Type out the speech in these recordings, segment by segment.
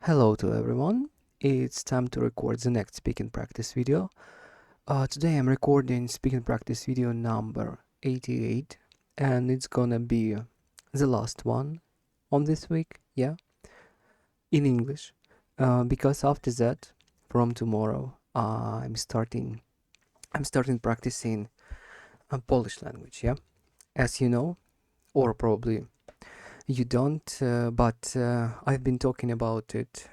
Hello to everyone. It's time to record the next speaking practice video. Today I'm recording speaking practice video number 88 and it's gonna be the last one on this week, yeah, in English. Because after that, from tomorrow, I'm starting practicing Polish language, yeah. As you know, or probably you don't, but I've been talking about it,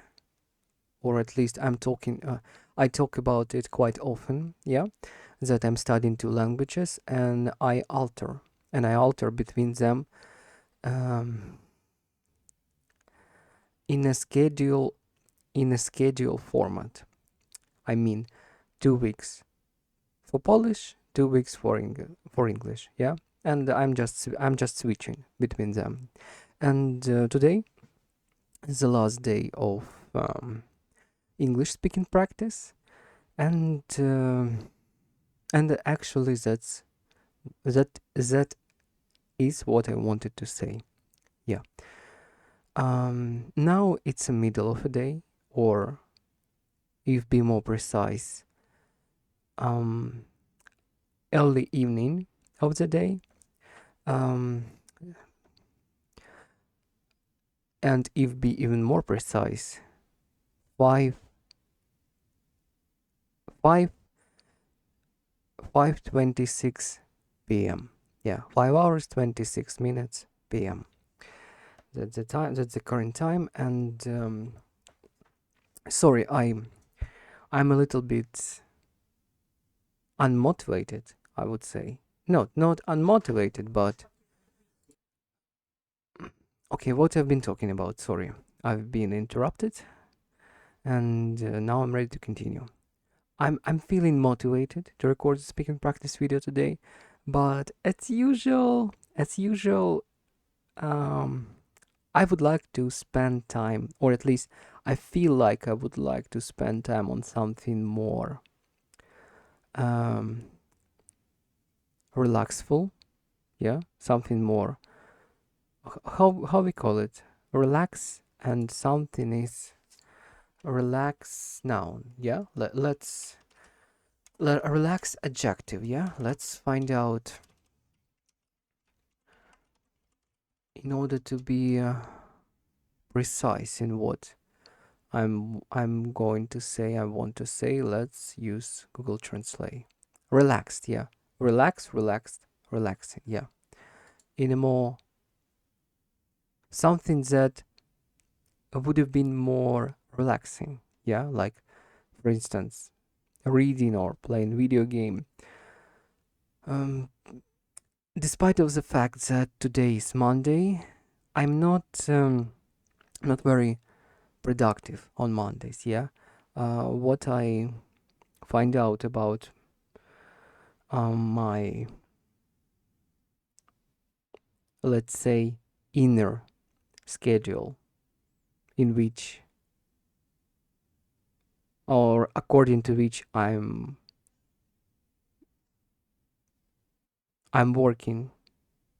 or at least I talk about it quite often, yeah, that I'm studying two languages and I alter between them um, in a schedule format. I mean, 2 weeks for Polish, 2 weeks for English, yeah, and I'm just switching between them. And today is the last day of English speaking practice, and actually that is what I wanted to say. Yeah. Now it's the middle of a day, or if be more precise, um, early evening of the day. Um, and if be even more precise, 5 5 5:26 p.m. Yeah, 5 hours 26 minutes p.m. That's the time. That's the current time. And sorry, I'm a little bit unmotivated, I would say. No, not unmotivated, but okay, what I've been talking about. Sorry, I've been interrupted, and now I'm ready to continue. I'm feeling motivated to record the speaking practice video today, but as usual, um, I would like to spend time, or at least I feel like I would like to spend time on something more um, relaxful, yeah, something more how we call it, relax, and something is relax noun, yeah. Let relax adjective, yeah. Let's find out in order to be precise in what I'm going to say. I want to say, let's use Google Translate. Relaxed, yeah. Relaxed, relaxing, yeah. In a more something that would have been more relaxing, yeah, like for instance reading or playing video game. um, Despite of the fact that today is Monday, I'm not very productive on Mondays, yeah. What I find out about my, let's say, inner schedule, in which, or according to which I'm working,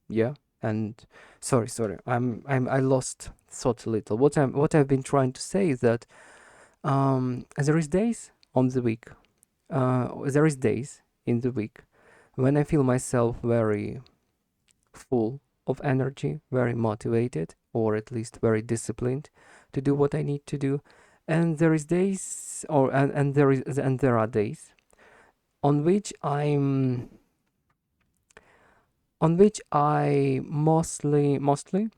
yeah. And sorry, I lost thought a little. What I've been trying to say is that there is days on the week, there is days in the week when I feel myself very full of energy, very motivated, or at least very disciplined to do what I need to do. And there is days, and there are days on which I mostly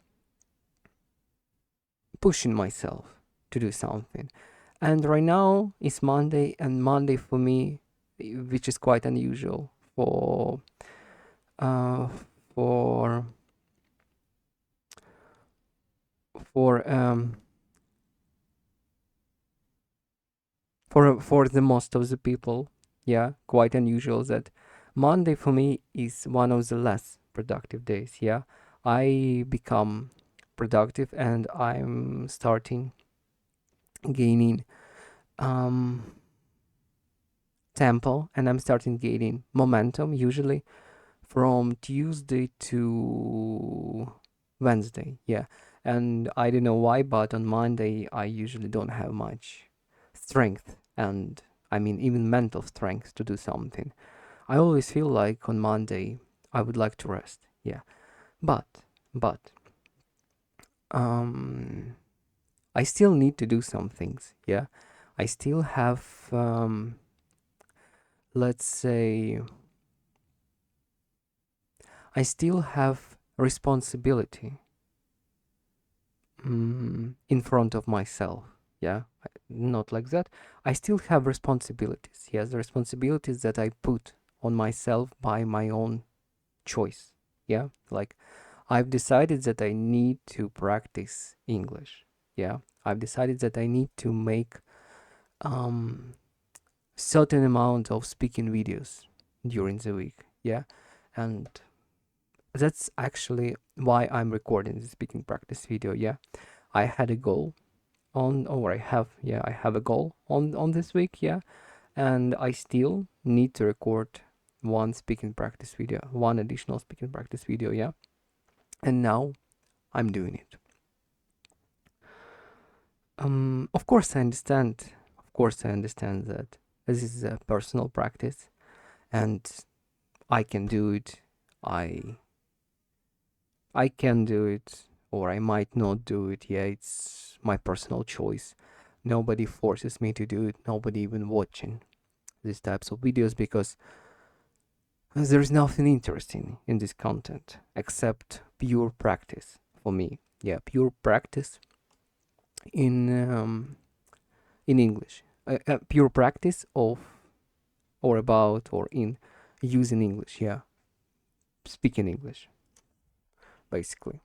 pushing myself to do something. And right now it's Monday, and Monday for me, which is quite unusual uh, for for um for the most of the people, yeah, quite unusual that Monday for me is one of the less productive days. Yeah, I become productive and I'm starting gaining um tempo, and I'm starting gaining momentum usually from Tuesday to Wednesday. Yeah. And I don't know why, but on Monday I usually don't have much strength, and I mean even mental strength to do something. I always feel like on Monday I would like to rest. Yeah. But but um I still need to do some things. Yeah. I still have let's say I still have responsibility in front of myself. Yeah, not like that. I still have responsibilities. Yes, the responsibilities that I put on myself by my own choice. Yeah, like I've decided that I need to practice English. Yeah, I've decided that I need to make um certain amount of speaking videos during the week. Yeah, and that's actually why I'm recording the speaking practice video. Yeah, I had a goal on, or I have a goal on this week. Yeah, and I still need to record one speaking practice video, one additional speaking practice video. Yeah, and now I'm doing it. Of course I understand. Of course I understand that this is a personal practice, and I can do it. I I can do it, or I might not do it. Yeah, it's my personal choice. Nobody forces me to do it. Nobody even watching these types of videos, because there is nothing interesting in this content except pure practice for me. Yeah, pure practice in English. Pure practice of, or about, or in using English. Yeah, speaking English basically.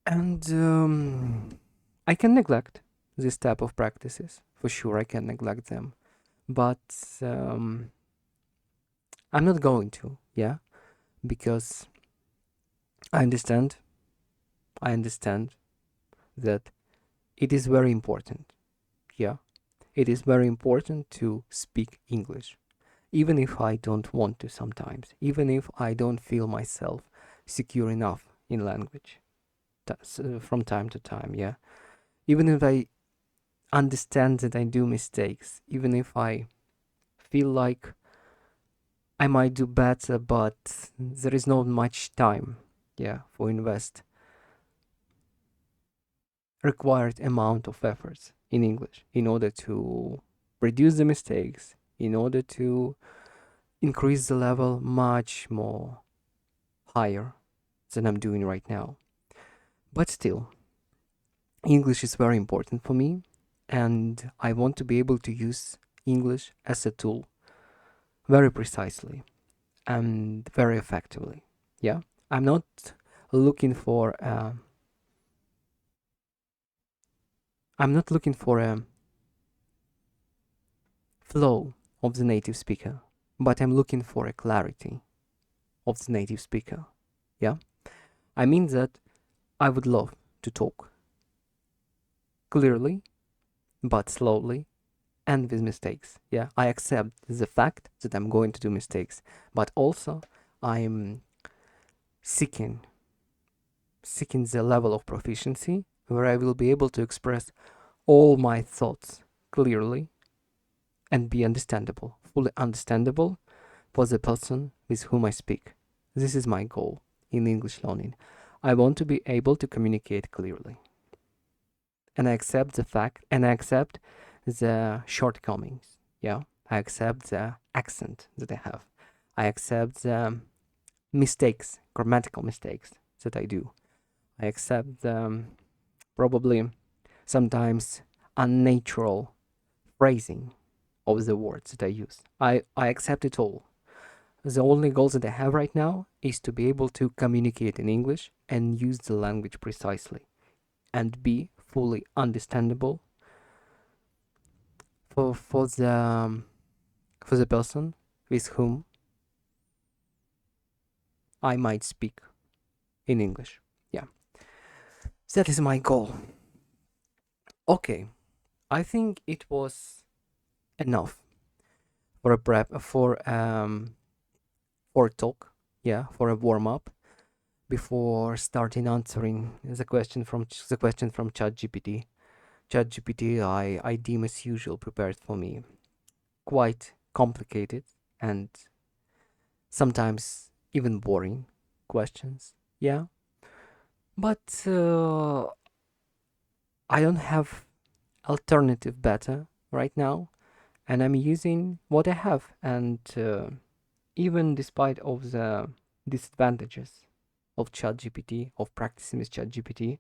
And I can neglect this type of practices for sure. I can neglect them, but I'm not going to. Yeah, because I understand. I understand that it is very important. Yeah, it is very important to speak English, even if I don't want to sometimes, even if I don't feel myself secure enough in language from time to time. Yeah, even if I understand that I do mistakes, even if I feel like I might do better, but there is not much time, yeah, for invest required amount of efforts in English in order to reduce the mistakes, in order to increase the level much more higher than I'm doing right now. But still, English is very important for me, and I want to be able to use English as a tool very precisely and very effectively. Yeah, I'm not looking for a, I'm not looking for a flow of the native speaker, but I'm looking for a clarity of the native speaker. Yeah, I mean that I would love to talk clearly, but slowly and with mistakes. Yeah, I accept the fact that I'm going to do mistakes, but also I'm seeking the level of proficiency where I will be able to express all my thoughts clearly and be understandable, fully understandable for the person with whom I speak. This is my goal in English learning. I want to be able to communicate clearly. And I accept the fact, and I accept the shortcomings. Yeah, I accept the accent that I have. I accept the mistakes, grammatical mistakes that I do. I accept the probably sometimes unnatural phrasing of the words that I use. I accept it all. The only goals that I have right now is to be able to communicate in English and use the language precisely and be fully understandable for the person with whom I might speak in English. Yeah, that is my goal. Okay, I think it was enough for a prep for a talk. Yeah, for a warm up, before starting answering the question from ChatGPT. ChatGPT, I deem as usual prepared for me quite complicated and sometimes even boring questions. Yeah, but I don't have alternative better right now, and I'm using what I have. And even despite of the disadvantages of ChatGPT, of practicing with ChatGPT,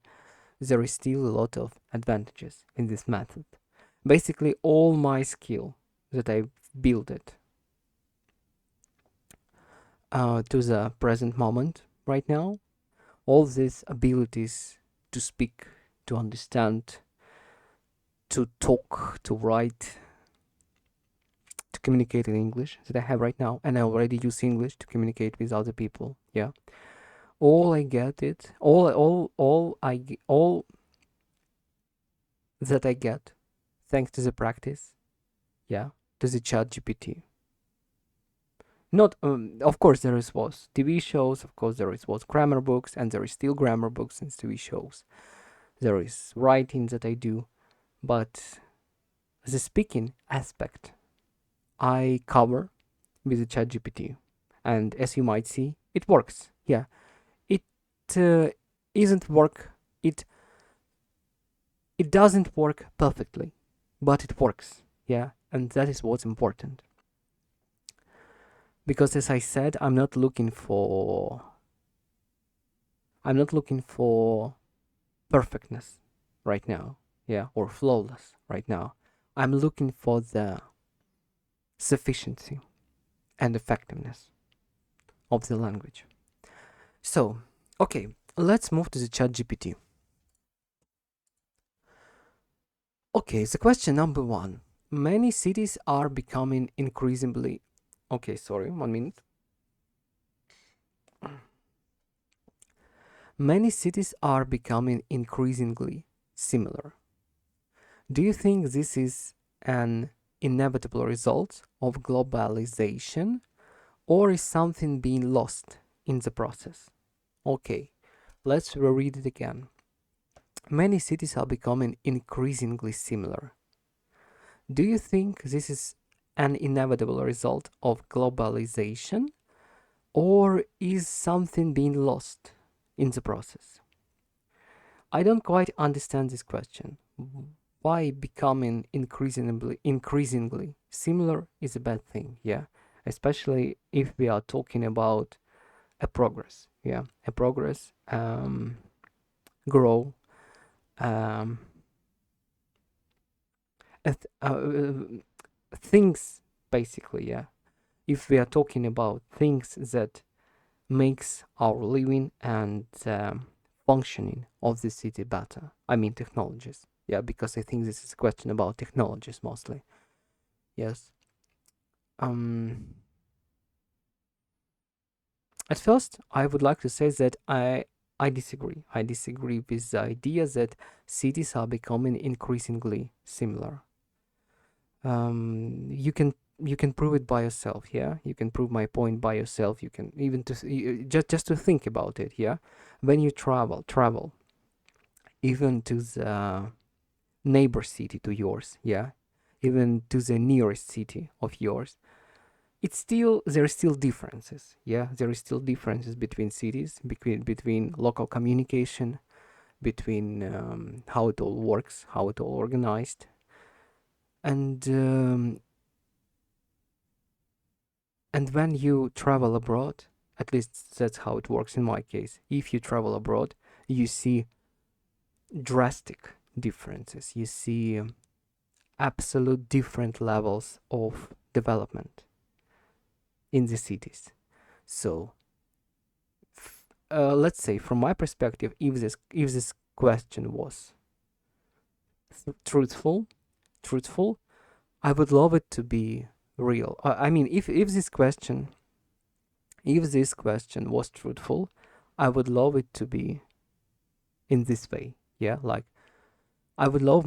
there is still a lot of advantages in this method. Basically, all my skill that I've built it to the present moment right now, all these abilities to speak, to understand, to talk, to write, to communicate in English that I have right now, and I already use English to communicate with other people. Yeah, all I get it, all that I get, thanks to the practice. Yeah, to the Chat GPT. Not, of course, there is was TV shows. Of course, there is was grammar books, and there is still grammar books and TV shows. There is writing that I do, but the speaking aspect I cover with the Chat GPT, and as you might see, it works. Yeah, it uh, isn't work. It doesn't work perfectly, but it works. Yeah, and that is what's important. Because as I said, I'm not looking for perfectness right now, yeah, or flawless right now. I'm looking for the sufficiency and effectiveness of the language. So, okay, let's move to the Chat GPT. Okay, so question number one. Many cities are becoming increasingly. Okay, sorry, 1 minute. Many cities are becoming increasingly similar. Do you think this is an inevitable result of globalization, or is something being lost in the process? Okay, let's reread it again. Many cities are becoming increasingly similar. Do you think this is an inevitable result of globalization, or is something being lost in the process? I don't quite understand this question. Why becoming increasingly similar is a bad thing? Yeah, especially if we are talking about a progress. Yeah, a progress, grow, um, things basically. Yeah, if we are talking about things that makes our living and functioning of the city better. I mean technologies. Yeah, because I think this is a question about technologies mostly. Yes. Um. At first, I would like to say that I disagree. I disagree with the idea that cities are becoming increasingly similar. You can prove it by yourself. Yeah, you can prove my point by yourself. You can even just to think about it. Yeah, when you travel even to the neighbor city to yours. Yeah, even to the nearest city of yours. It's still there are still differences. Yeah, there is still differences between cities, between local communication, between how it all works, how it all organized, and and when you travel abroad, at least that's how it works in my case. If you travel abroad, you see drastic differences. You see absolute different levels of development in the cities. So let's say from my perspective, if this question was truthful, truthful, I would love it to be real. I mean, if this question was truthful, I would love it to be in this way. Yeah, like I would love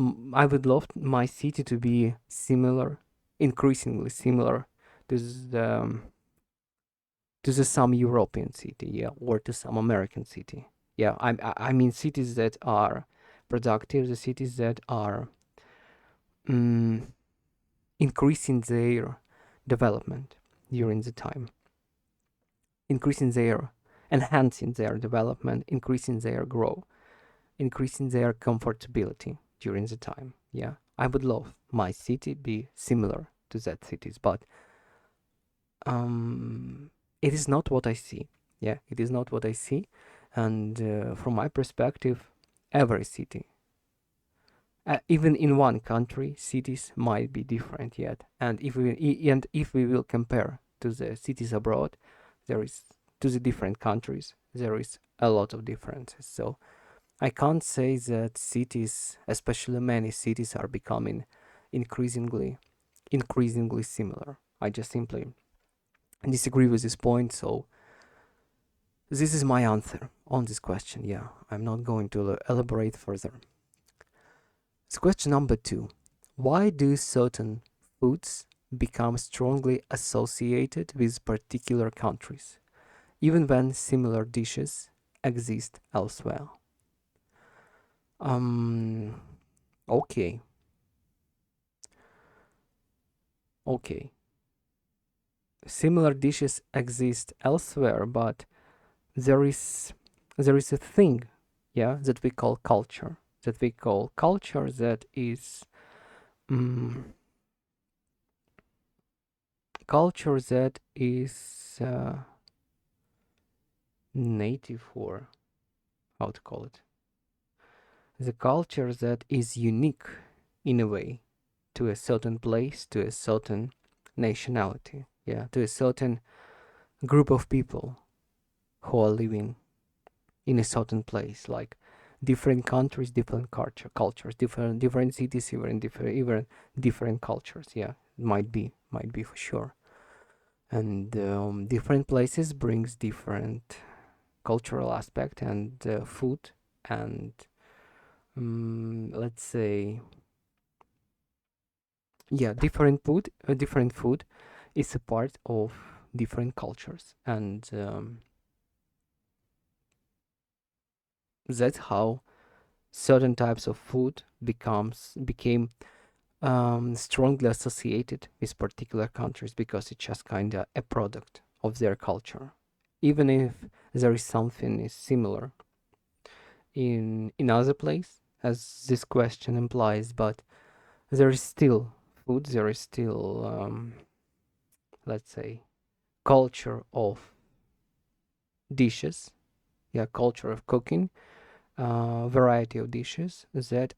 my city to be similar, increasingly similar to to some European city, yeah, or to some American city. Yeah, I mean cities that are productive, the cities that are mm, increasing their development during the time, increasing their, enhancing their development, increasing their growth, increasing their comfortability during the time. Yeah, I would love my city be similar to that cities, but it is not what I see. Yeah, it is not what I see, and from my perspective, every city, even in one country, cities might be different yet. And if we will compare to the cities abroad, there is, to the different countries, there is a lot of differences. So I can't say that cities, especially many cities, are becoming increasingly similar. I just simply disagree with this point. So this is my answer on this question. Yeah, I'm not going to elaborate further. So question number 2. Why do certain foods become strongly associated with particular countries, even when similar dishes exist elsewhere? Um, okay, okay. Similar dishes exist elsewhere, but there is a thing, yeah, that we call culture. That is um, culture that is native, or how to call it, the culture that is unique in a way to a certain place, to a certain nationality, yeah, to a certain group of people who are living in a certain place, like different countries, different cultures, different cities, even different cultures. Yeah, might be for sure. And different places brings different cultural aspect and food, and let's say, yeah, different food is a part of different cultures, and that's how certain types of food became strongly associated with particular countries, because it's just kind of a product of their culture, even if there is something is similar in other place, as this question implies, but there is still food, there is still let's say culture of dishes, yeah, culture of cooking, variety of dishes that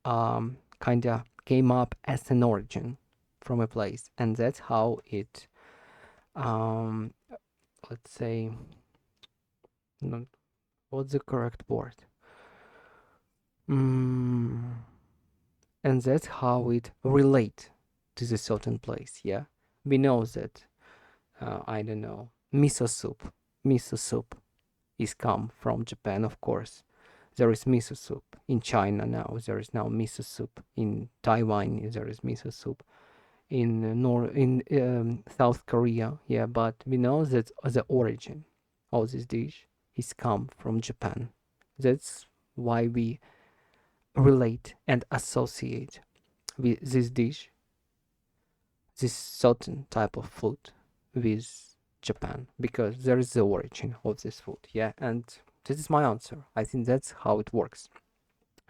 kind of came up as an origin from a place, and that's how it, um, let's say, no, what's the correct word? Mm, and that's how it relate to the certain place. Yeah, we know that. I don't know, miso soup. Miso soup is come from Japan, of course. There is miso soup in China now. There is now miso soup in Taiwan. There is miso soup in South Korea. Yeah, but we know that the origin of this dish is come from Japan. That's why we relate and associate with this dish, this certain type of food, with Japan, because there is the origin of this food. Yeah, and this is my answer. I think that's how it works.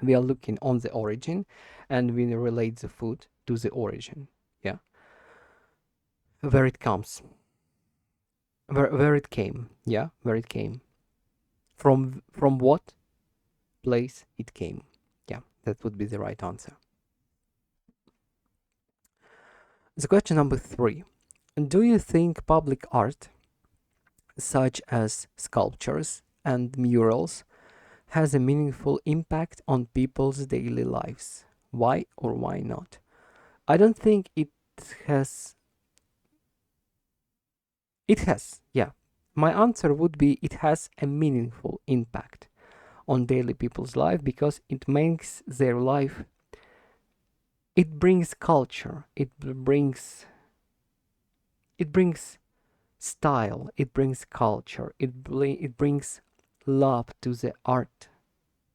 We are looking on the origin, and we relate the food to the origin. Yeah, where it comes, where it came. Yeah, where it came from what place it came. Yeah, that would be the right answer. The question number 3. Do you think public art, such as sculptures and murals, has a meaningful impact on people's daily lives? Why or why not? I don't think it has. It has, yeah. My answer would be it has a meaningful impact on daily people's life, because it makes their life, it brings culture, it brings style, it brings culture, it brings love to the art,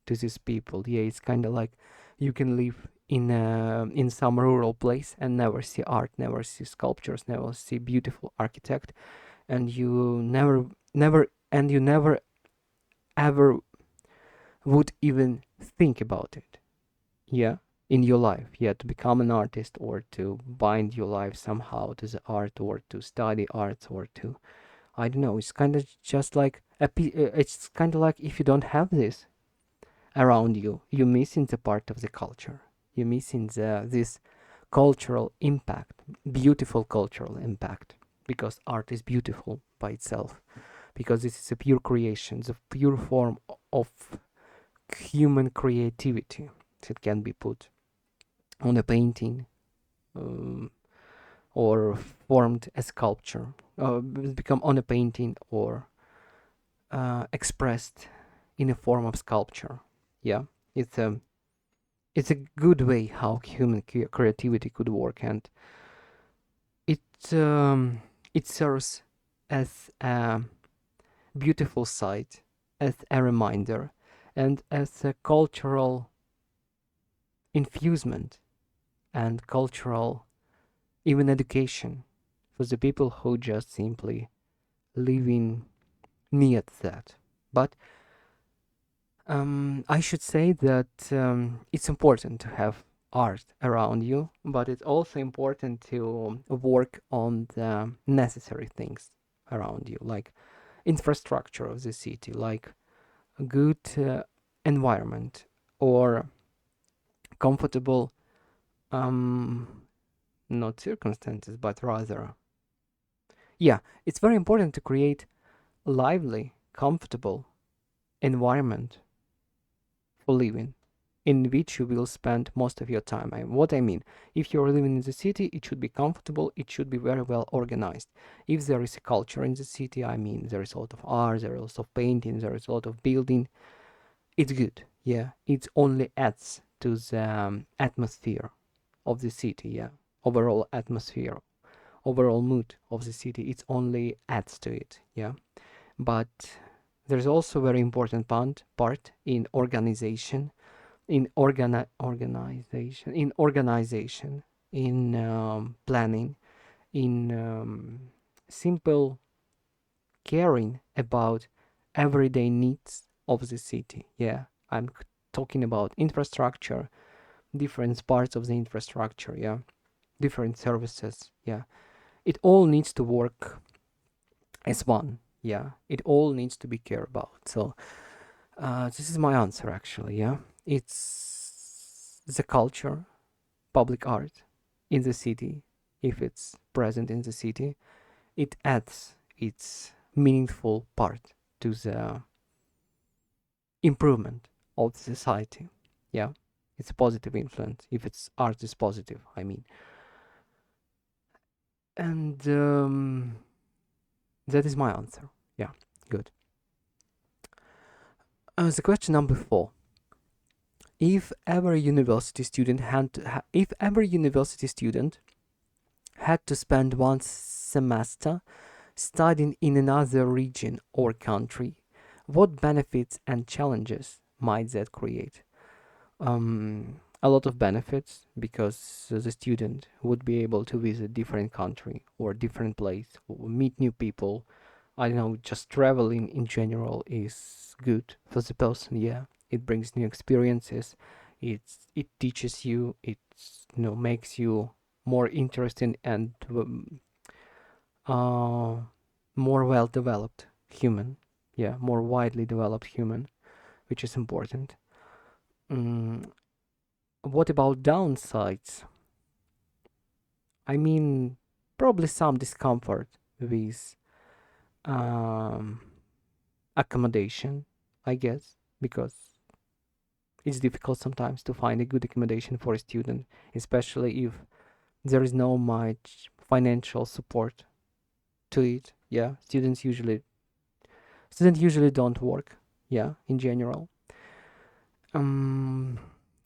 to these people. Yeah, it's kind of like you can live in some rural place and never see art, never see sculptures, never see beautiful architect, and you never ever would even think about it. Yeah, in your life. Yeah, to become an artist or to bind your life somehow to the art or to study art or to, I don't know. It's kind of just like it's kind of like if you don't have this around you, you're missing the part of the culture. You're missing this cultural impact, beautiful cultural impact, because art is beautiful by itself, because this is a pure creation, the pure form of human creativity that can be put on a painting, um, or formed as sculpture, become on a painting or expressed in a form of sculpture. Yeah, it's a it's a good way how human creativity could work, and it um, it serves as a beautiful sight, as a reminder, and as a cultural infusement and cultural even education for the people who just simply living near that. But I should say that it's important to have art around you, but it's also important to work on the necessary things around you, like infrastructure of the city, like a good environment or comfortable, um, not circumstances, but rather, yeah, it's very important to create a lively, comfortable environment for living in which you will spend most of your time. What I mean, if you're living in the city, it should be comfortable, it should be very well organized. If there is a culture in the city, I mean, there is a lot of art, there is a lot of painting, there is a lot of building, it's good. Yeah, it only adds to the atmosphere of the city. Yeah, overall atmosphere, overall mood of the city, it only adds to it. Yeah, but there's also a very important part in organization, in planning, in simple caring about everyday needs of the city. Yeah, I'm talking about infrastructure, different parts of the infrastructure. Yeah, different services. Yeah, it all needs to work as one. Yeah, it all needs to be cared about. So this is my answer actually. Yeah, it's the culture, public art in the city. If it's present in the city, it adds its meaningful part to the improvement of the society. Yeah, it's a positive influence if its art is positive, I mean. And that is my answer. Yeah, good. The question number 4: if every university student had to spend one semester studying in another region or country, what benefits and challenges might that create? A lot of benefits, because the student would be able to visit different country or different place, or meet new people. I don't know, just traveling in general is good for the person. Yeah, it brings new experiences. It teaches you. It makes you more interesting and uh, more well developed human. Yeah, more widely developed human, which is important. Mm, what about downsides? I mean, probably some discomfort with um, accommodation, I guess, because it's difficult sometimes to find a good accommodation for a student, especially if there is no much financial support to it. Yeah, students usually don't work. Yeah, in general, um,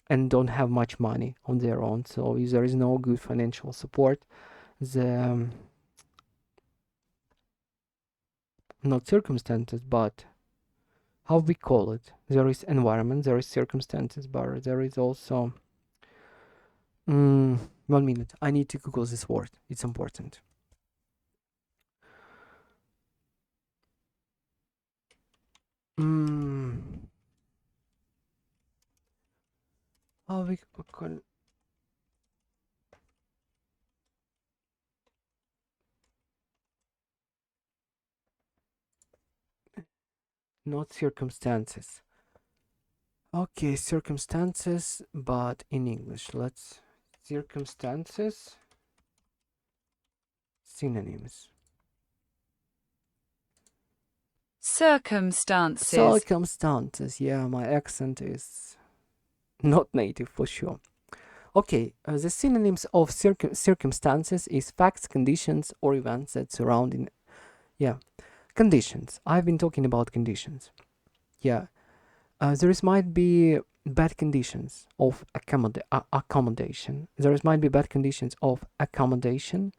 and don't have much money on their own. So if there is no good financial support, the not circumstances, but how we call it. There is environment, there is circumstances, but there is also. 1 minute. I need to Google this word. It's important. Mm, how we call not circumstances. Okay, circumstances, but in English. Let's circumstances synonyms. Circumstances. Circumstances. Yeah, my accent is not native for sure. Okay, the synonyms of circumstances is facts, conditions, or events that surrounding. Yeah, conditions. I've been talking about conditions. Yeah, there is might be bad conditions of accommodation. There is might be bad conditions of accommodation,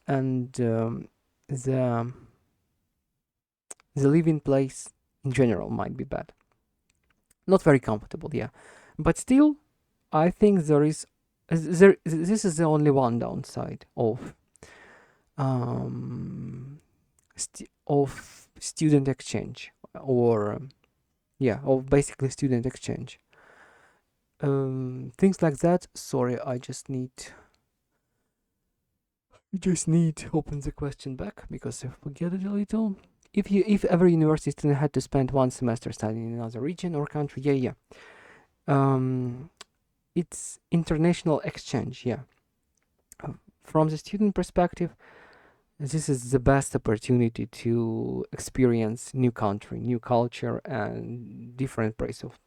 and the the living place in general might be bad. Not very comfortable, yeah, but still, I think there is there. This is the only one downside um of student exchange or yeah, of basically student exchange. Things like that. Sorry, I just need to open the question back because I forget it a little. If every university student had to spend 1 semester studying in another region or country, yeah. It's international exchange, yeah. From the student perspective, this is the best opportunity to experience new country, new culture, and different place of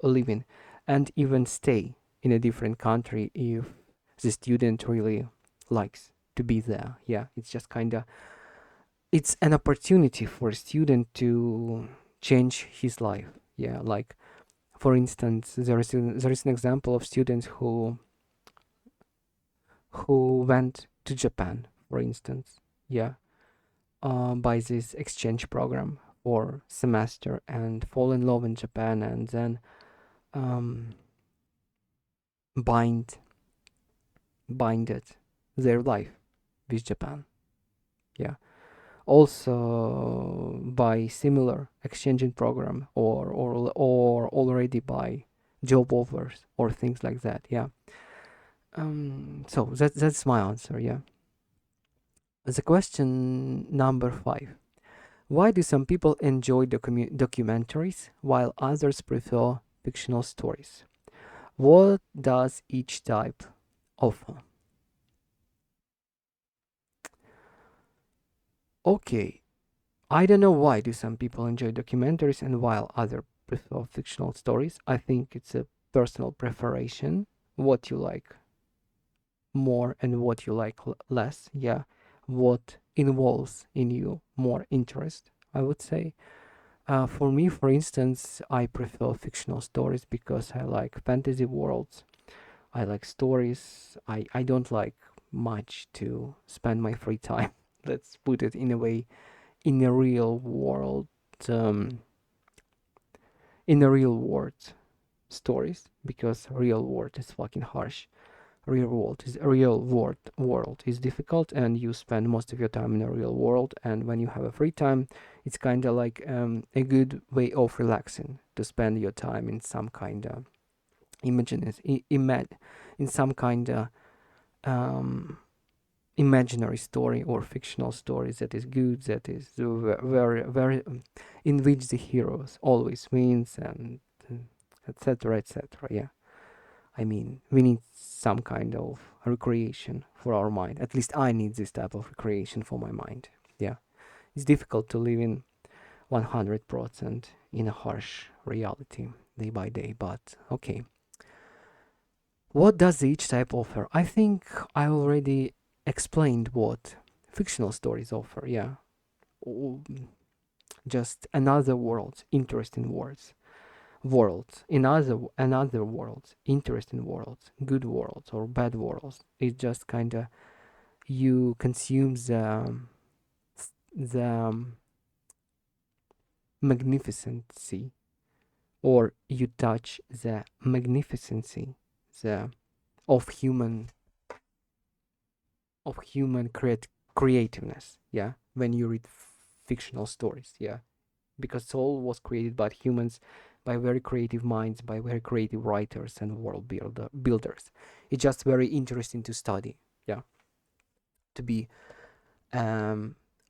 living, and even stay in a different country if the student really likes to be there. Yeah, it's just kind of it's an opportunity for a student to change his life. Yeah, like for instance, there is an example of students who went to Japan, for instance. Yeah, by this exchange program for semester and fall in love in Japan and then um, bind binded their life with Japan. Yeah. Also by similar exchanging program or already by job offers or things like that. Yeah. So that's my answer. Yeah. The question number 5. Why do some people enjoy documentaries while others prefer fictional stories? What does each type offer? Okay, I don't know why do some people enjoy documentaries and while others prefer fictional stories. I think it's a personal preference, what you like more and what you like less. Yeah, what involves in you more interest, I would say. For me, for instance, I prefer fictional stories because I like fantasy worlds. I like stories. I don't like much to spend my free time. Let's put it in a way, in a real world, um, in a real world stories because real world is fucking harsh. Real world is difficult and you spend most of your time in a real world, and when you have a free time it's kind of like a good way of relaxing to spend your time in some kind of in some kind of um, imaginary story or fictional story that is good, that is very in which the heroes always wins and etc etc. Yeah, I mean, we need some kind of recreation for our mind. At least I need this type of recreation for my mind. Yeah. It's difficult to live in 100% in a harsh reality day by day, but okay. What does each type offer? I think I already explained what fictional stories offer. Yeah. Just another world, interesting worlds in another worlds, interesting worlds, good worlds or bad worlds. It's just kind of you consume the magnificency, or you touch the magnificency the of human creativeness, yeah, when you read fictional stories, yeah, because soul was created by humans, by very creative minds, by very creative writers and builders. It's just very interesting to study, yeah, to be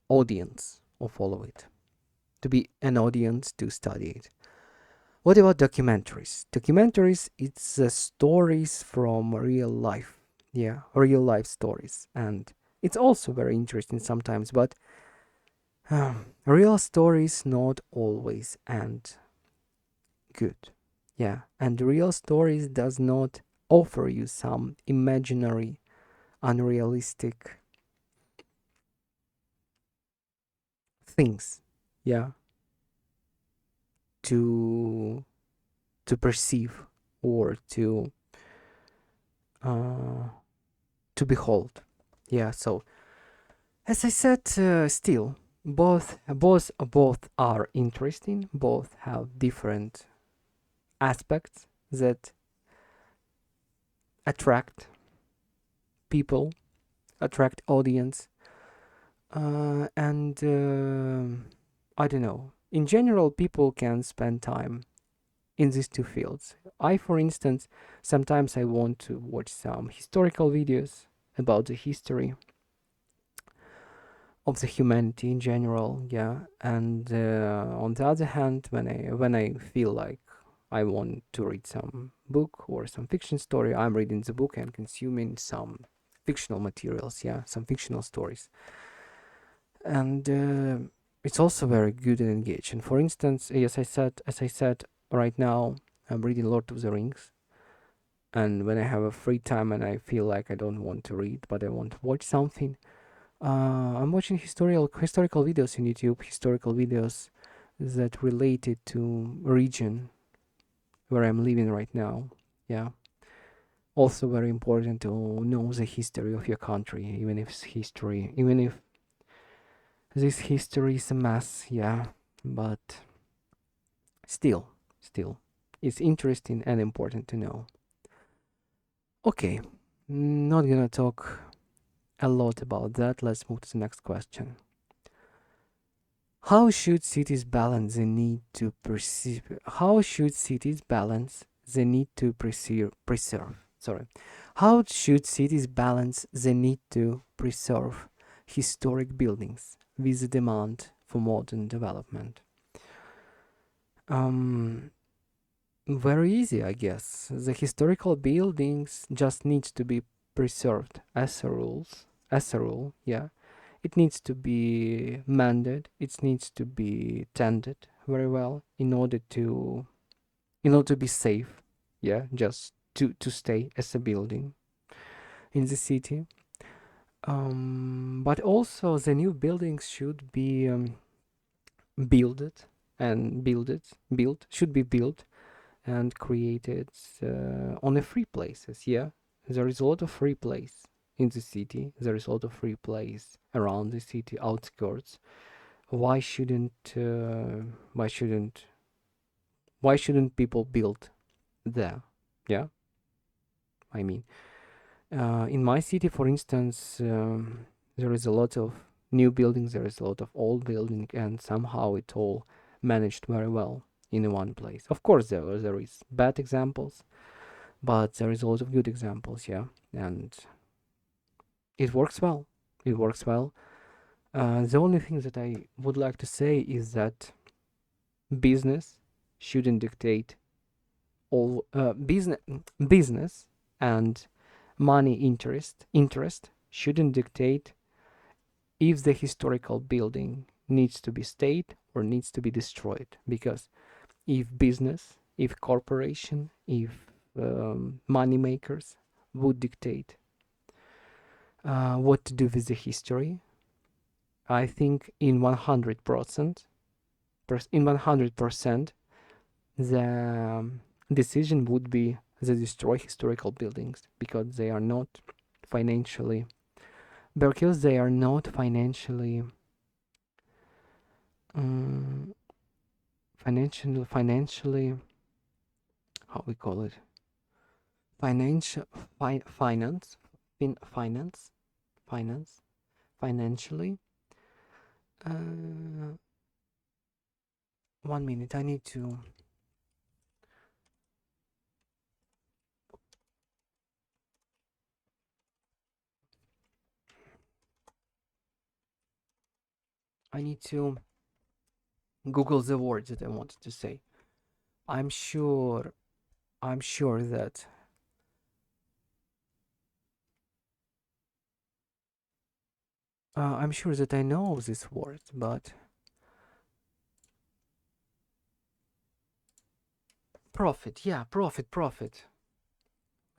audience or follow it, to be an audience to study it. What about documentaries? Documentaries, it's stories from real life, yeah, real life stories, and it's also very interesting sometimes, but real stories not always and good, yeah, and real stories does not offer you some imaginary, unrealistic things, yeah, to perceive or uh, to behold. Yeah, so as I said, still both are interesting. Both have different aspects that attract people, attract audience, and I don't know. In general, people can spend time in these two fields. I, for instance, sometimes I want to watch some historical videos about the history of the humanity in general, yeah. And on the other hand, when I feel like I want to read some book or some fiction story, I'm reading the book and consuming some fictional materials, yeah, some fictional stories. And it's also very good and engaging. For instance, as I said, right now I'm reading Lord of the Rings, and when I have a free time and I feel like I don't want to read but I want to watch something, I'm watching historical videos on YouTube, historical videos that related to region where I'm living right now. Yeah. Also very important to know the history of your country, even if this history is a mess, yeah. But still, it's interesting and important to know. Okay, not gonna talk a lot about that. Let's move to the next question. How should cities balance the need to perceive? How should cities balance the need to preserve? Sorry. How should cities balance the need to preserve historic buildings with the demand for modern development? Um, Very easy, I guess. The historical buildings just needs to be preserved as a rule, yeah. It needs to be mended, it needs to be tended very well in order to be safe, yeah, just to stay as a building in the city. But also the new buildings should be builded and built should be built and created on a free places. Yeah, there is a lot of free place in the city. There is a lot of free place around the city outskirts. Why shouldn't why shouldn't why shouldn't people build there? Yeah, I mean, in my city, for instance, there is a lot of new buildings. There is a lot of old building, and somehow it all managed very well in one place. Of course, there is bad examples, but there is a lot of good examples, yeah, and it works well. It works well. The only thing that I would like to say is that business shouldn't dictate all business and money interest shouldn't dictate if the historical building needs to be stayed or needs to be destroyed, because if corporation, if money makers would dictate what to do with the history, I think in 100%, in 100%, the decision would be to destroy historical buildings because they are not financially because they are not financially um, financially, how we call it, financial, finance, finance, finance, financially. Uh, 1 minute. I need to Google the words that I wanted to say. I'm sure. I'm sure that. I'm sure that I know this word, but profit. Yeah, profit. Profit.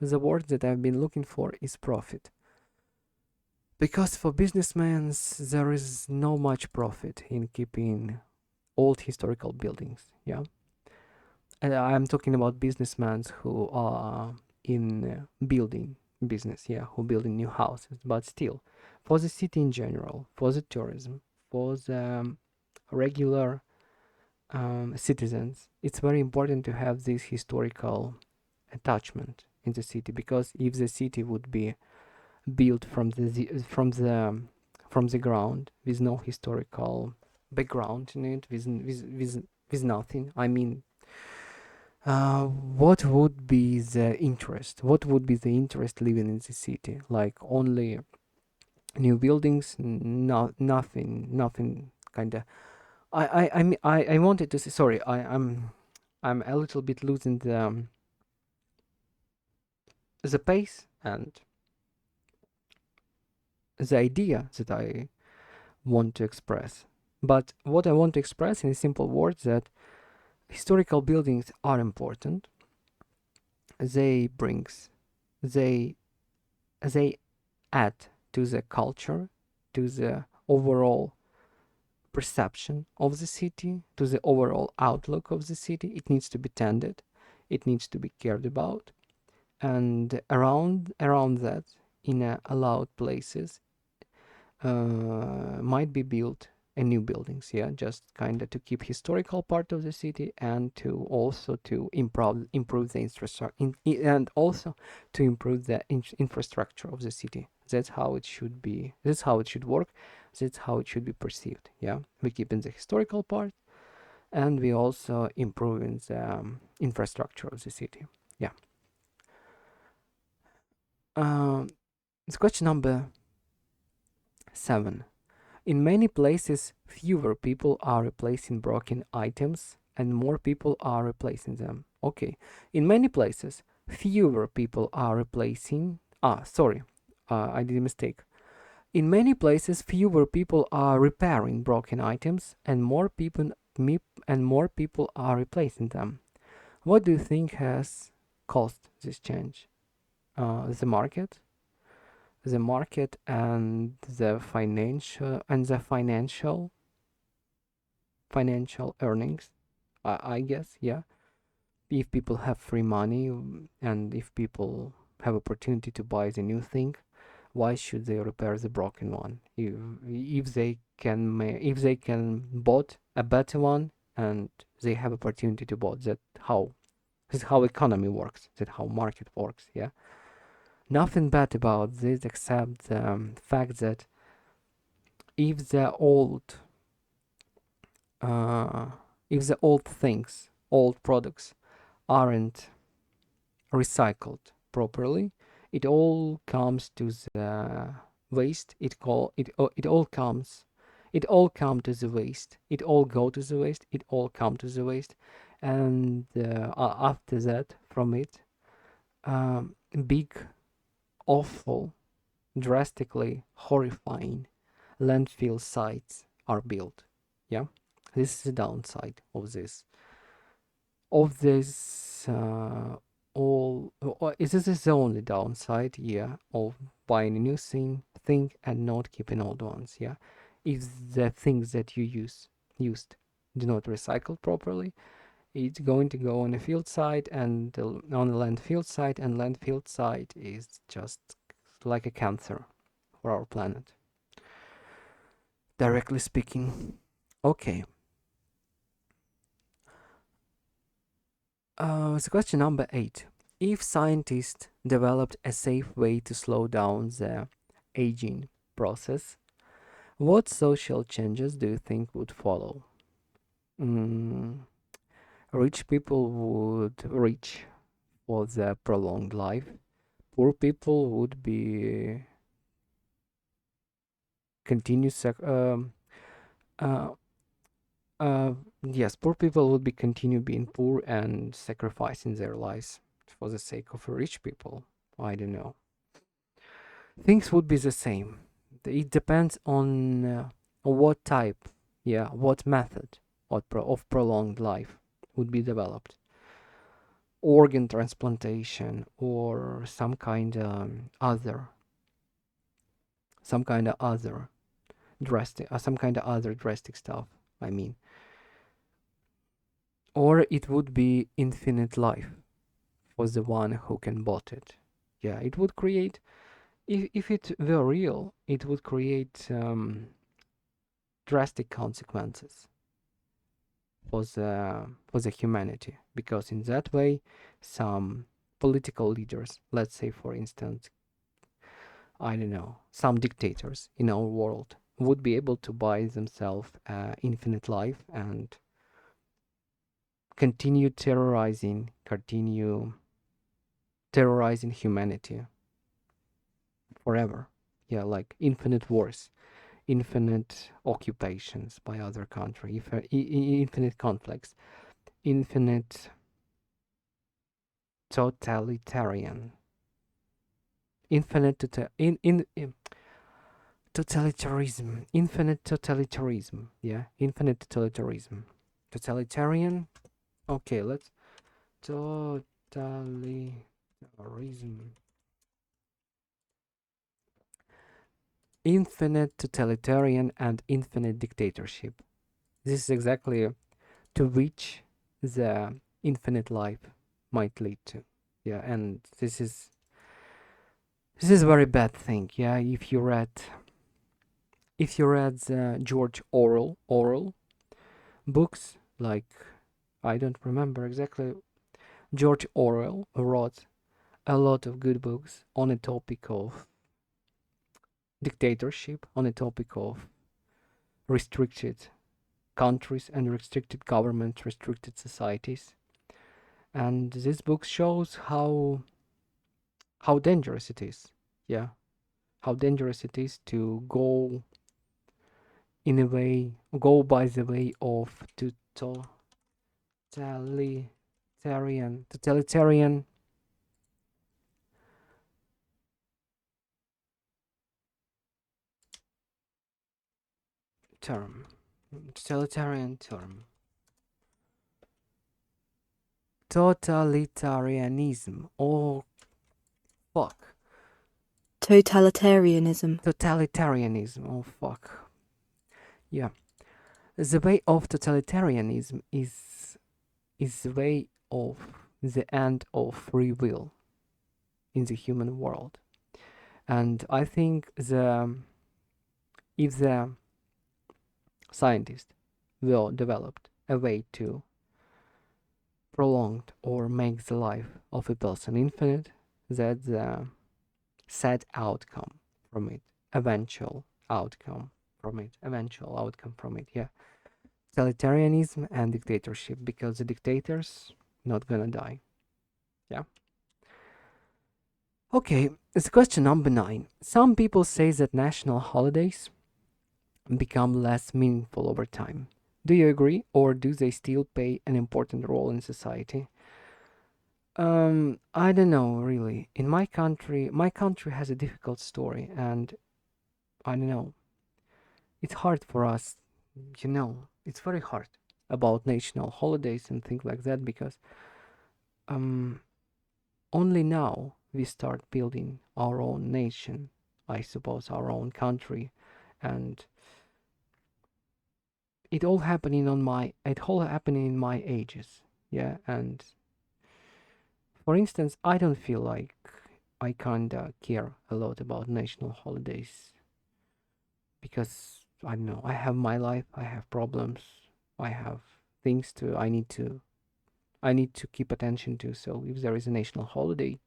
The word that I've been looking for is profit. Because for businessmen, there is no much profit in keeping old historical buildings. Yeah, and I'm talking about businessmen who are in building business. Yeah, who building new houses. But still, for the city in general, for the tourism, for the regular citizens, it's very important to have this historical attachment in the city, because if the city would be built from the ground with no historical background in it, with nothing. I mean, what would be the interest? What would be the interest living in the city? Like only new buildings, no, nothing kind of. I wanted to say sorry. I'm a little bit losing the pace and the idea that I want to express. But what I want to express in simple words that historical buildings are important. They brings they they add to the culture, to the overall perception of the city, to the overall outlook of the city. It needs to be tended, it needs to be cared about, and around that, in allowed places, might be built a new buildings. Yeah, just kind of to keep historical part of the city, and to also to improve the infrastructure, and also to improve the infrastructure of the city. That's how it should be. That's how it should work. That's how it should be perceived. Yeah, we keep in the historical part, and we also improving the infrastructure of the city. Yeah. It's question number 7. In many places, fewer people are replacing broken items and more people are replacing them. Okay. In many places, fewer people are replacing. Sorry. I did a mistake. In many places, fewer people are repairing broken items and more people are replacing them. What do you think has caused this change? The market, and the financial earnings. I guess, yeah. If people have free money, and if people have opportunity to buy the new thing, why should they repair the broken one? If they can bought a better one, and they have opportunity to bought that, how this is how economy works, that how market works. Yeah, nothing bad about this except the fact that if the old uh, if the old things, old products aren't recycled properly, it all comes to the waste. It all come to the waste. It all go to the waste. It all come to the waste, and after that, from it, big, awful, drastically horrifying landfill sites are built. Yeah, this is the downside of this all is this is the only downside, yeah, of buying a new thing and not keeping old ones. Yeah, if the things that you used do not recycle properly, it's going to go on a field site, and on a landfill site, and landfill site is just like a cancer for our planet, directly speaking. Okay. So question number 8. If scientists developed a safe way to slow down the aging process, what social changes do you think would follow? Mm, rich people would reach for the prolonged life. Poor people would be continue uh, uh, yes, poor people would be continue being poor and sacrificing their lives for the sake of rich people. I don't know. Things would be the same. It depends on what type, yeah, what method of prolonged life would be developed. Organ transplantation or some kind of other some kind of other drastic stuff. I mean, or it would be infinite life for the one who can bought it. Yeah, it would create. If it were real, it would create drastic consequences for the humanity, because in that way some political leaders, let's say for instance, I don't know, some dictators in our world would be able to buy themselves infinite life and continue terrorizing humanity forever. Yeah, like infinite wars, infinite occupations by other country, infinite conflicts, infinite totalitarian, infinite totalitarianism, infinite totalitarianism. Yeah, infinite totalitarianism, totalitarian. Okay, let's totalitarianism, infinite totalitarian and infinite dictatorship. This is exactly to which the infinite life might lead to. Yeah, and this is a very bad thing. Yeah, if you read George Orwell books, like I don't remember exactly. George Orwell wrote a lot of good books on a topic of dictatorship, on a topic of restricted countries and restricted governments, restricted societies. And this book shows how dangerous it is. Yeah, how dangerous it is to go by the way of totalitarian term, totalitarian term, totalitarianism. Oh fuck, Totalitarianism. totalitarianism. Oh fuck, yeah. The way of totalitarianism is the way of the end of free will in the human world. And I think if the scientist will develop a way to prolong or make the life of a person infinite, that the sad outcome from it, eventual outcome from it, yeah. Totalitarianism and dictatorship, because the dictators not gonna die. Yeah. Okay, it's question number 9. Some people say that national holidays become less meaningful over time. Do you agree, or do they still play an important role in society? I don't know really. In my country has a difficult story, and I don't know. It's hard for us, it's very hard about national holidays and things like that, because um only now we start building our own nation, I suppose, our own country, and it all happening in my ages. Yeah, and for instance, I don't feel like I kinda care a lot about national holidays, because I don't know, I have my life, I have problems, I have things to I need to I need to keep attention to. So if there is a national holiday,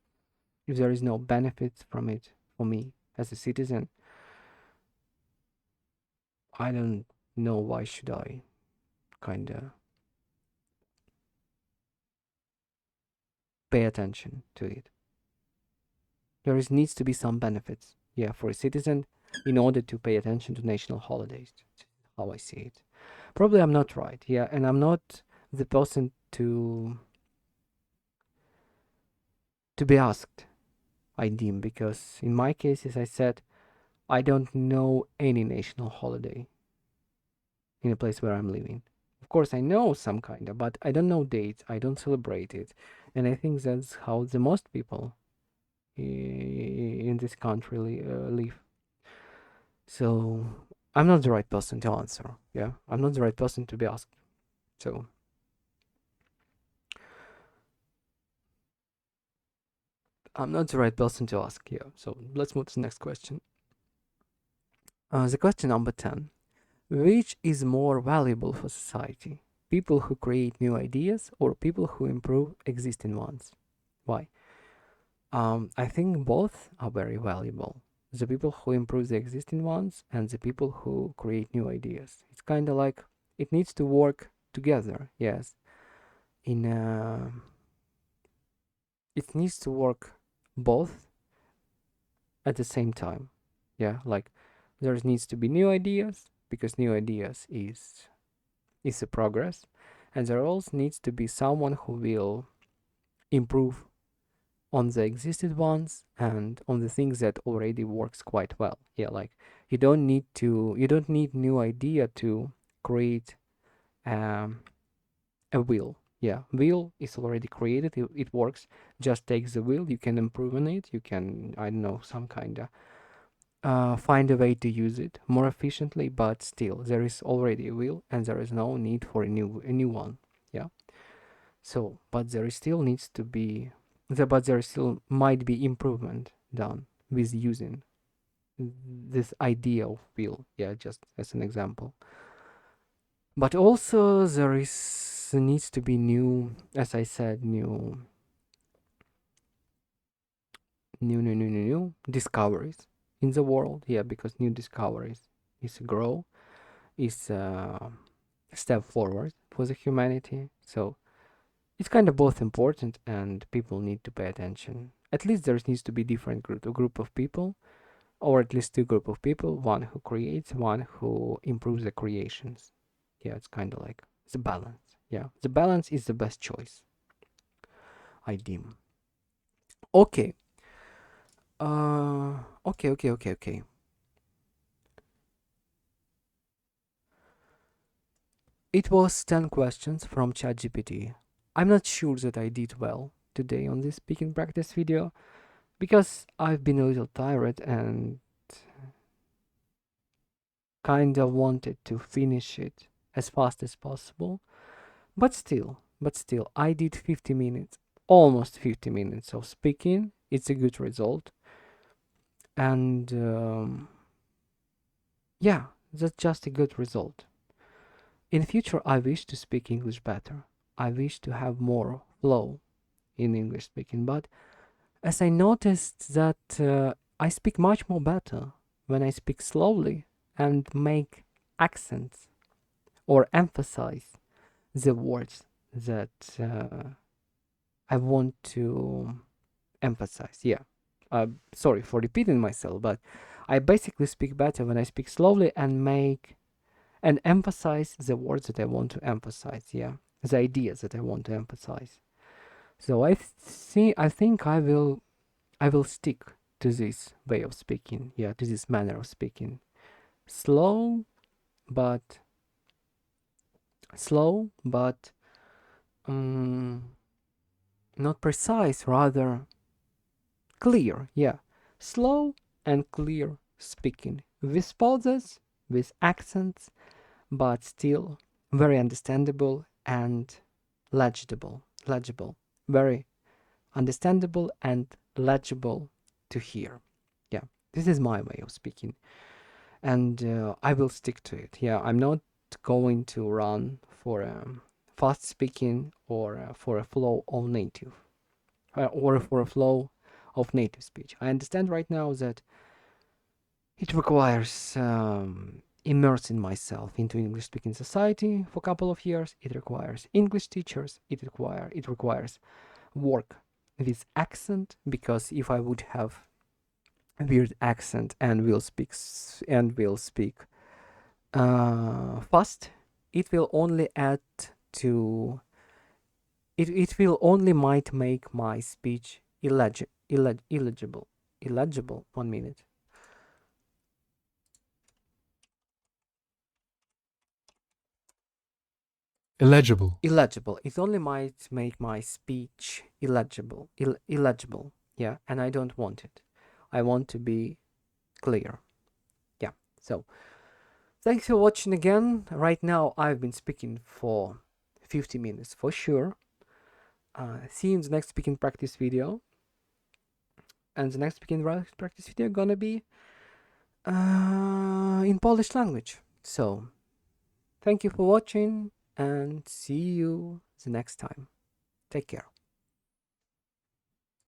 if there is no benefit from it for me as a citizen, I don't know why should I kind of pay attention to it. There is needs to be some benefits, yeah, for a citizen in order to pay attention to national holidays. How I see it. Probably I'm not right, yeah, and I'm not the person to be asked, I deem, because in my case, as I said, I don't know any national holiday in the place where I'm living. Of course, I know some kind of, but I don't know dates. I don't celebrate it, and I think that's how the most people in this country live. So I'm not the right person to answer. Yeah, I'm not the right person to be asked. So I'm not the right person to ask. Yeah. So let's move to the next question. The question number 10. Which is more valuable for society? People who create new ideas or people who improve existing ones? Why? I think both are very valuable. The people who improve the existing ones and the people who create new ideas. It's kind of like it needs to work together. Yes, in it needs to work both at the same time. Yeah, like there needs to be new ideas because new ideas is a progress, and there also needs to be someone who will improve on the existing ones and on the things that already works quite well. Yeah, like you don't need new idea to create um, a wheel. Yeah, wheel is already created. It works. Just take the wheel. You can improve on it. You can, I don't know, some kind of find a way to use it more efficiently. But still, there is already a wheel, and there is no need for a new one. Yeah. So, but there still needs to be, but there still might be improvement done with using this idea of wheel. Yeah, just as an example. But also there needs to be new, as I said, new discoveries in the world. Yeah, because new discoveries is a grow, is a step forward for the humanity. So it's kind of both important and people need to pay attention. At least there needs to be different group of people, or at least two group of people, one who creates, one who improves the creations. Yeah, it's kind of like the balance. Yeah, the balance is the best choice, I deem. Okay. Okay. It was 10 questions from ChatGPT. I'm not sure that I did well today on this speaking practice video because I've been a little tired and kind of wanted to finish it as fast as possible. But still, I did 50 minutes, almost 50 minutes of speaking. It's a good result. And yeah, that's just a good result. In future, I wish to speak English better. I wish to have more flow in English speaking. But as I noticed that I speak much more better when I speak slowly and make accents or emphasize the words that I want to emphasize. Yeah. Sorry for repeating myself, but I basically speak better when I speak slowly and make and emphasize the words that I want to emphasize. Yeah, the ideas that I want to emphasize. So I think I will stick to this way of speaking. Yeah, to this manner of speaking. Slow, but slow, but um, not precise. Rather clear. Yeah, slow and clear speaking with pauses, with accents, but still very understandable and legible, very understandable and legible to hear. Yeah, this is my way of speaking, and I will stick to it. Yeah, I'm not going to run fast speaking or for a flow of native or for a flow of native speech. I understand right now that it requires immersing myself into English speaking society for a couple of years. It requires English teachers. It requires work with accent, because if I would have a weird accent and will speak fast, it will only add to it will only might make my speech illegible. 1 minute. Illegible. Illegible. It only might make my speech illegible. Yeah, and I don't want it. I want to be clear. Yeah. So thanks for watching again. Right now I've been speaking for 50 minutes for sure. See you in the next speaking practice video. And the next speaking practice video gonna be in Polish language. So thank you for watching and see you the next time. Take care.